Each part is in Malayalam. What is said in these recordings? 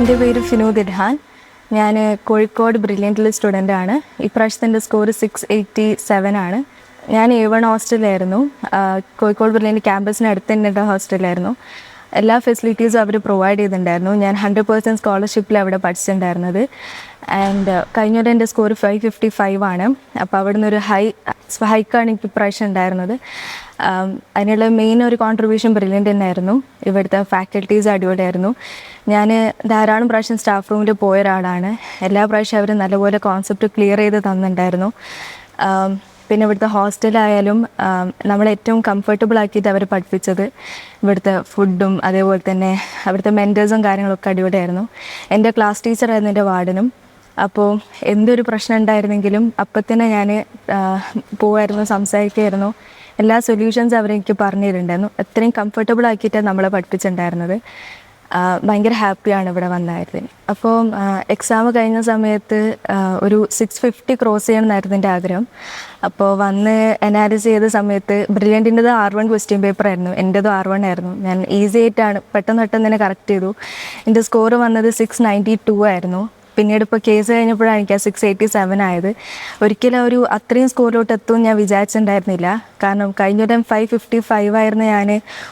എൻ്റെ പേര് ഫിനോദ് ഇർഹാൻ. ഞാൻ കോഴിക്കോട് ബ്രില്യൻറ്റിലെ സ്റ്റുഡൻ്റാണ്. ഇപ്രാവശ്യത്തെ എൻ്റെ സ്കോർ 687 ആണ്. ഞാൻ A1 ഹോസ്റ്റലിലായിരുന്നു. കോഴിക്കോട് ബ്രില്യൻറ്റ് ക്യാമ്പസിന് അടുത്ത് തന്നെ ഹോസ്റ്റലിലായിരുന്നു. എല്ലാ ഫെസിലിറ്റീസും അവർ പ്രൊവൈഡ് ചെയ്തിട്ടുണ്ടായിരുന്നു. ഞാൻ 100% സ്കോളർഷിപ്പിൽ അവിടെ പഠിച്ചിട്ടുണ്ടായിരുന്നത്. ആൻഡ് കഴിഞ്ഞൊരു എൻ്റെ സ്കോർ 555 ആണ്. അപ്പോൾ അവിടെ നിന്നൊരു ഹൈക്കാണ് എനിക്ക് ഇപ്രാവശ്യം ഉണ്ടായിരുന്നത്. അതിനുള്ള മെയിൻ ഒരു കോൺട്രിബ്യൂഷൻ ബ്രില്യൻ്റ് തന്നെയായിരുന്നു. ഇവിടുത്തെ ഫാക്കൽറ്റീസ് അടിപൊളിയായിരുന്നു. ഞാൻ ധാരാളം പ്രാവശ്യം സ്റ്റാഫ് റൂമിൽ പോയ ഒരാളാണ്. എല്ലാ പ്രാവശ്യം അവർ നല്ലപോലെ കോൺസെപ്റ്റ് ക്ലിയർ ചെയ്ത് തന്നിട്ടുണ്ടായിരുന്നു. പിന്നെ ഇവിടുത്തെ ഹോസ്റ്റലായാലും നമ്മളേറ്റവും കംഫർട്ടബിൾ ആക്കിയിട്ട് അവർ പഠിപ്പിച്ചത്. ഇവിടുത്തെ ഫുഡും അതേപോലെ തന്നെ അവിടുത്തെ മെൻറ്റേഴ്സും കാര്യങ്ങളൊക്കെ അടിപൊളിയായിരുന്നു. എൻ്റെ ക്ലാസ് ടീച്ചറായിരുന്നു എൻ്റെ വാർഡനും. അപ്പോൾ എന്തൊരു പ്രശ്നം ഉണ്ടായിരുന്നെങ്കിലും അപ്പം തന്നെ ഞാൻ പോവായിരുന്നു, സംസാരിക്കുമായിരുന്നു. എല്ലാ സൊല്യൂഷൻസ് അവരെനിക്ക് പറഞ്ഞു തരുന്നുണ്ടായിരുന്നു. അത്രയും കംഫർട്ടബിൾ ആക്കിയിട്ടാണ് നമ്മളെ പഠിപ്പിച്ചിട്ടുണ്ടായിരുന്നത്. ഭയങ്കര ഹാപ്പിയാണ് ഇവിടെ വന്നായിരുന്നു. അപ്പോൾ എക്സാം കഴിഞ്ഞ സമയത്ത് ഒരു 650 ക്രോസ് ചെയ്യണമെന്നായിരുന്നു എൻ്റെ ആഗ്രഹം. അപ്പോൾ വന്ന് അനാലിസ് ചെയ്ത സമയത്ത് ബ്രില്യൻറ്റിൻ്റെത് R1 ക്വസ്റ്റ്യൻ പേപ്പർ ആയിരുന്നു, എൻ്റെതും R1 ആയിരുന്നു. ഞാൻ ഈസി ആയിട്ടാണ് പെട്ടെന്ന് തന്നെ കറക്റ്റ് ചെയ്തു. എൻ്റെ സ്കോർ വന്നത് 692 ആയിരുന്നു. പിന്നീട് ഇപ്പോൾ കേസ് കഴിഞ്ഞപ്പോഴാണ് എനിക്ക് 687 ആയത്. ഒരിക്കലും ഒരു അത്രയും സ്കോറിലോട്ട് എത്തും ഞാൻ വിചാരിച്ചിട്ടുണ്ടായിരുന്നില്ല. കാരണം കഴിഞ്ഞൊരു 555 ആയിരുന്നു. ഞാൻ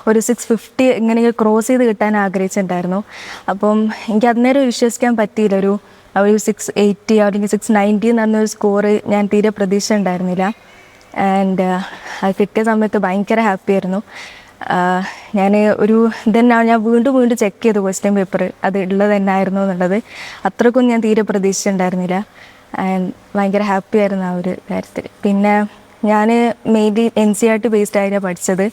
ഒരു 650 ഇങ്ങനെയൊക്കെ ക്രോസ് ചെയ്ത് കിട്ടാൻ ആഗ്രഹിച്ചിട്ടുണ്ടായിരുന്നു. അപ്പം എനിക്ക് അന്നേരം വിശ്വസിക്കാൻ പറ്റിയില്ല. ഒരു 680 അല്ലെങ്കിൽ 690 എന്ന് പറഞ്ഞൊരു സ്കോറ് ഞാൻ തീരെ പ്രതീക്ഷ ഉണ്ടായിരുന്നില്ല. ആൻഡ് അത് കിട്ടിയ സമയത്ത് ഭയങ്കര ഹാപ്പിയായിരുന്നു. ഞാൻ വീണ്ടും ചെക്ക് ചെയ്തു ക്വസ്റ്റ്യൻ പേപ്പർ അത് ഉള്ളത് തന്നെയായിരുന്നു എന്നുള്ളത്. അത്രക്കും ഞാൻ തീരെ പ്രതീക്ഷിച്ചിട്ടുണ്ടായിരുന്നില്ല. ആൻഡ് ഭയങ്കര ഹാപ്പി ആയിരുന്നു ആ ഒരു കാര്യത്തിൽ. പിന്നെ ഞാൻ മെയിൻലി NCERT ബേസ്ഡ് ആയിട്ടാണ് പഠിച്ചത്.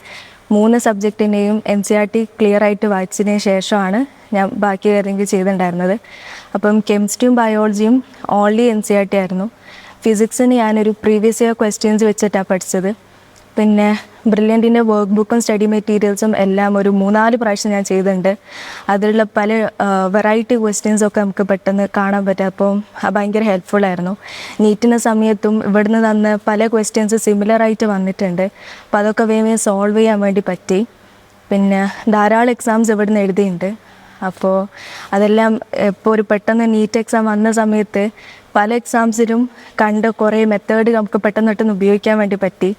3 സബ്ജക്റ്റിൻ്റെയും NCERT ക്ലിയർ ആയിട്ട് വായിച്ചതിന് ശേഷമാണ് ഞാൻ ബാക്കി കാര്യങ്ങൾ ചെയ്തിട്ടുണ്ടായിരുന്നത്. അപ്പം കെമിസ്ട്രിയും ബയോളജിയും ഓൺലി NCERT ആയിരുന്നു. ഫിസിക്സിന് ഞാനൊരു പ്രീവിയസ് ഇയർ ക്വസ്റ്റ്യൻസ് വെച്ചിട്ടാണ് പഠിച്ചത്. പിന്നെ ബ്രില്യൻറ്റിൻ്റെ വർക്ക് ബുക്കും സ്റ്റഡി മെറ്റീരിയൽസും എല്ലാം ഒരു 3-4 പ്രാവശ്യം ഞാൻ ചെയ്തിട്ടുണ്ട്. അതിലുള്ള പല വെറൈറ്റി ക്വസ്റ്റ്യൻസൊക്കെ നമുക്ക് പെട്ടെന്ന് കാണാൻ പറ്റും. അപ്പോൾ ഭയങ്കര ഹെൽപ്ഫുള്ളായിരുന്നു. നീറ്റിൻ്റെ സമയത്തും ഇവിടുന്ന് തന്ന പല ക്വസ്റ്റ്യൻസ് സിമിലറായിട്ട് വന്നിട്ടുണ്ട്. അപ്പോൾ അതൊക്കെ വേഗം സോൾവ് ചെയ്യാൻ വേണ്ടി പറ്റി. പിന്നെ ധാരാളം എക്സാംസ് ഇവിടുന്ന് എഴുതിയിട്ടുണ്ട്. അപ്പോൾ അതെല്ലാം ഇപ്പോൾ ഒരു പെട്ടെന്ന് നീറ്റ് എക്സാം വന്ന സമയത്ത് പല എക്സാംസിലും കണ്ട കുറേ മെത്തേഡ് നമുക്ക് പെട്ടെന്ന് ഉപയോഗിക്കാൻ വേണ്ടി പറ്റി.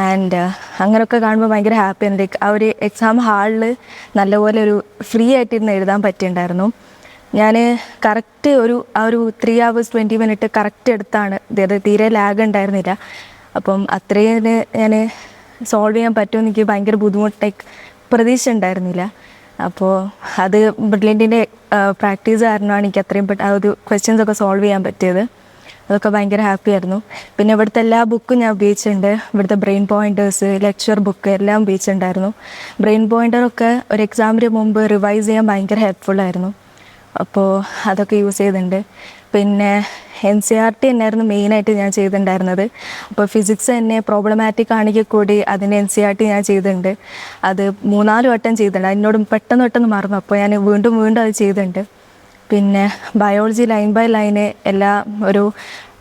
ആൻഡ് അങ്ങനെയൊക്കെ കാണുമ്പോൾ ഭയങ്കര ഹാപ്പിയാണ്. ആ ഒരു എക്സാം ഹാളിൽ നല്ലപോലെ ഒരു ഫ്രീ ആയിട്ടിരുന്ന് എഴുതാൻ പറ്റിയിട്ടുണ്ടായിരുന്നു. ഞാൻ കറക്റ്റ് ഒരു 3 hours 20 minutes കറക്റ്റ് എടുത്താണ് ഇത്. തീരെ ലാഗ് ഉണ്ടായിരുന്നില്ല. അപ്പം അത്രയും ഞാൻ സോൾവ് ചെയ്യാൻ പറ്റുമെന്ന് എനിക്ക് ഭയങ്കര ബുദ്ധിമുട്ടായി പ്രതീക്ഷ ഉണ്ടായിരുന്നില്ല. അപ്പോൾ അത് ബ്രില്യൻറ്റിൻ്റെ പ്രാക്ടീസ് കാരണമാണ് എനിക്ക് അത്രയും ക്വസ്റ്റ്യൻസൊക്കെ സോൾവ് ചെയ്യാൻ പറ്റിയത്. അതൊക്കെ ഭയങ്കര ഹാപ്പിയായിരുന്നു. പിന്നെ ഇവിടുത്തെ എല്ലാ ബുക്കും ഞാൻ ഉപയോഗിച്ചിട്ടുണ്ട്. ഇവിടുത്തെ ബ്രെയിൻ പോയിൻറ്റേഴ്സ്, ലെക്ചർ ബുക്ക് എല്ലാം ഉപയോഗിച്ചിട്ടുണ്ടായിരുന്നു. ബ്രെയിൻ പോയിൻറ്ററൊക്കെ ഒരു എക്സാമിന് മുമ്പ് റിവൈസ് ചെയ്യാൻ ഭയങ്കര ഹെൽപ്ഫുള്ളായിരുന്നു. അപ്പോൾ അതൊക്കെ യൂസ് ചെയ്തിട്ടുണ്ട്. പിന്നെ NCERT തന്നെയായിരുന്നു മെയിനായിട്ട് ഞാൻ ചെയ്തിട്ടുണ്ടായിരുന്നത്. അപ്പോൾ ഫിസിക്സ് തന്നെ പ്രോബ്ലമാറ്റിക് ആണെങ്കിൽ കൂടി അതിൻ്റെ NCERT ഞാൻ ചെയ്തിട്ടുണ്ട്. അത് 3-4 വട്ടം ചെയ്തിട്ടുണ്ട്. അതിനോട് പെട്ടെന്ന് മറന്നു. അപ്പോൾ ഞാൻ വീണ്ടും അത് ചെയ്തിട്ടുണ്ട്. പിന്നെ ബയോളജി ലൈൻ ബൈ ലൈന്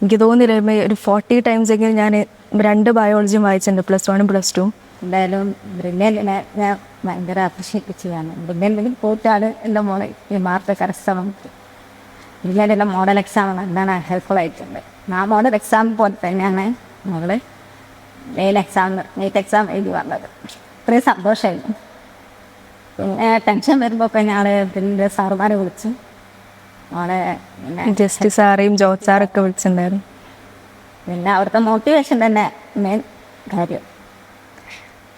എനിക്ക് തോന്നില്ല ഒരു 40 times എങ്കിലും ഞാൻ 2 ബയോളജിയും വായിച്ചിട്ടുണ്ട്, +1 +2. എന്തായാലും ബ്രില്യൻറ്റിനെ ഞാൻ ഭയങ്കര അപ്രീഷിയേറ്റ് ചെയ്യാണ്. ബ്രില്യൻറ്റിൽ പോയിട്ടാണ് എൻ്റെ മോളെ ഈ മാർക്ക് കരസ്ഥലം. ബ്രില്യൻറ്റിൻ്റെ മോഡൽ എക്സാം എന്താണ് ഹെൽപ്ഫുൾ ആയിട്ടുണ്ട്. ആ മോഡൽ എക്സാം പോലെ തന്നെയാണ് മോള് നീറ്റ് എക്സാം എഴുതി വന്നത്. ഇത്രയും സന്തോഷമായിരുന്നു. പിന്നെ ടെൻഷൻ വരുമ്പോൾ ഞാൻ പിന്നെ സാറുമാരെ വിളിച്ചു. മോളെ പിന്നെ ജസ്റ്റിസ് സാറേയും ജോർജ് സാറൊക്കെ വിളിച്ചിട്ടുണ്ടായിരുന്നു. പിന്നെ അവിടുത്തെ മോട്ടിവേഷൻ തന്നെ മെയിൻ കാര്യം.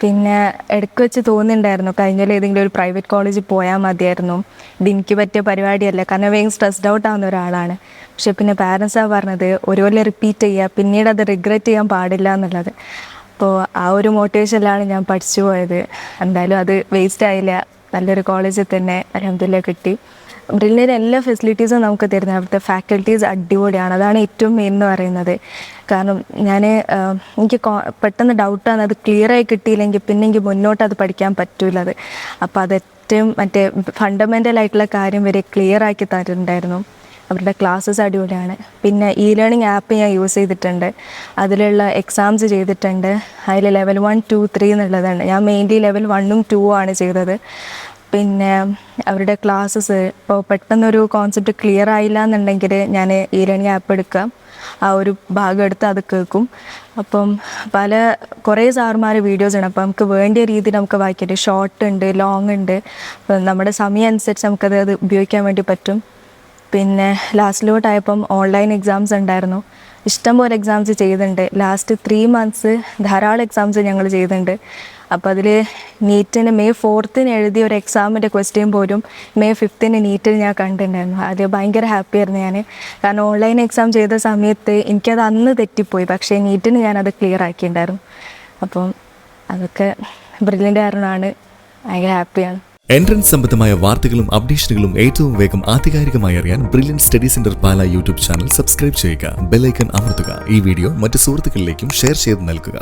പിന്നെ ഇടയ്ക്ക് വെച്ച് തോന്നിയിട്ടുണ്ടായിരുന്നു കഴിഞ്ഞാൽ ഏതെങ്കിലും ഒരു പ്രൈവറ്റ് കോളേജിൽ പോയാൽ മതിയായിരുന്നു, ഇത് എനിക്ക് പറ്റിയ പരിപാടിയല്ല. കാരണം വേഗം സ്ട്രെസ്ഡ് ഔട്ട് ആവുന്ന ഒരാളാണ്. പക്ഷെ പിന്നെ പാരൻസാണ് പറഞ്ഞത് ഒരു കൊല്ലം റിപ്പീറ്റ് ചെയ്യുക, പിന്നീട് അത് റിഗ്രറ്റ് ചെയ്യാൻ പാടില്ല എന്നുള്ളത്. അപ്പോൾ ആ ഒരു മോട്ടിവേഷനിലാണ് ഞാൻ പഠിച്ചു പോയത്. എന്തായാലും അത് വേസ്റ്റ് ആയില്ല. നല്ലൊരു കോളേജിൽ തന്നെ അൽഹംദുലില്ലാഹ് കിട്ടി. ബ്രില്യൻറ്റിൻ്റെ എല്ലാ ഫെസിലിറ്റീസും നമുക്ക് തരുന്നത്. അവിടുത്തെ ഫാക്കൽറ്റീസ് അടിപൊളിയാണ്. അതാണ് ഏറ്റവും മെയിൻ എന്ന് പറയുന്നത്. കാരണം എനിക്ക് പെട്ടെന്ന് ഡൗട്ടാണ്, അത് ക്ലിയറായി കിട്ടിയില്ലെങ്കിൽ പിന്നെ എനിക്ക് മുന്നോട്ട് അത് പഠിക്കാൻ പറ്റൂലത്. അപ്പോൾ അത് ഏറ്റവും ഫണ്ടമെൻ്റൽ ആയിട്ടുള്ള കാര്യം വരെ ക്ലിയർ ആക്കി തരുന്നുണ്ടായിരുന്നു. അവരുടെ ക്ലാസ്സസ് അടിപൊളിയാണ്. പിന്നെ ലേണിംഗ് ആപ്പ് ഞാൻ യൂസ് ചെയ്തിട്ടുണ്ട്. അതിലുള്ള എക്സാംസ് ചെയ്തിട്ടുണ്ട്. അതിൽ level 1, 2, 3 എന്നുള്ളതാണ്. ഞാൻ മെയിൻലി level 1 ഉം 2 ആണ് ചെയ്തത്. പിന്നെ അവരുടെ ക്ലാസ്സസ് ഇപ്പോൾ പെട്ടെന്നൊരു കോൺസെപ്റ്റ് ക്ലിയർ ആയില്ല എന്നുണ്ടെങ്കിൽ ഞാൻ ഈ ലേണിംഗ് ആപ്പ് എടുക്കാം, ആ ഒരു ഭാഗം എടുത്ത് അത് കേൾക്കും. അപ്പം കുറേ സാറുമാർ വീഡിയോസ് ഉണ്ട്, അപ്പോൾ നമുക്ക് വേണ്ടിയ രീതിയിൽ നമുക്ക് വായിക്കാം. ഷോർട്ട് ഉണ്ട്, ലോങ് ഉണ്ട്. അപ്പം നമ്മുടെ സമയം അനുസരിച്ച് അത് ഉപയോഗിക്കാൻ വേണ്ടി പറ്റും. പിന്നെ ലാസ്റ്റിലോട്ടായപ്പം ഓൺലൈൻ എക്സാംസ് ഉണ്ടായിരുന്നു. ഇഷ്ടംപോലെ എക്സാംസ് ചെയ്തിട്ടുണ്ട്. ലാസ്റ്റ് 3 months ധാരാളം എക്സാംസ് ഞങ്ങൾ ചെയ്തിട്ടുണ്ട്. അപ്പോൾ അതിൽ നീറ്റിന് May 4th എഴുതിയ ഒരു എക്സാമിൻ്റെ ക്വസ്റ്റ്യൻ പോലും May 5th നീറ്റിൽ ഞാൻ കണ്ടിട്ടുണ്ടായിരുന്നു. അത് ഭയങ്കര ഹാപ്പിയായിരുന്നു ഞാൻ. കാരണം ഓൺലൈൻ എക്സാം ചെയ്ത സമയത്ത് എനിക്കത് അന്ന് തെറ്റിപ്പോയി, പക്ഷേ നീറ്റിന് ഞാനത് ക്ലിയർ ആക്കിയിട്ടുണ്ടായിരുന്നു. അപ്പം അതൊക്കെ ബ്രില്യൻ്റ് കാരണമാണ്. ഭയങ്കര ഹാപ്പിയാണ്. എൻട്രൻസ് സംബന്ധമായ വാർത്തകളും അപ്ഡേഷനുകളും ഏറ്റവും വേഗം ആധികാരികമായി അറിയാൻ ബ്രില്യൻറ്റ് സ്റ്റഡി സെന്റർ പാല യൂട്യൂബ് ചാനൽ സബ്സ്ക്രൈബ് ചെയ്യുക, ബെൽ ഐക്കൺ അമർത്തുക. ഈ വീഡിയോ മറ്റ് സുഹൃത്തുക്കളിലേക്കും ഷെയർ ചെയ്ത് നൽകുക.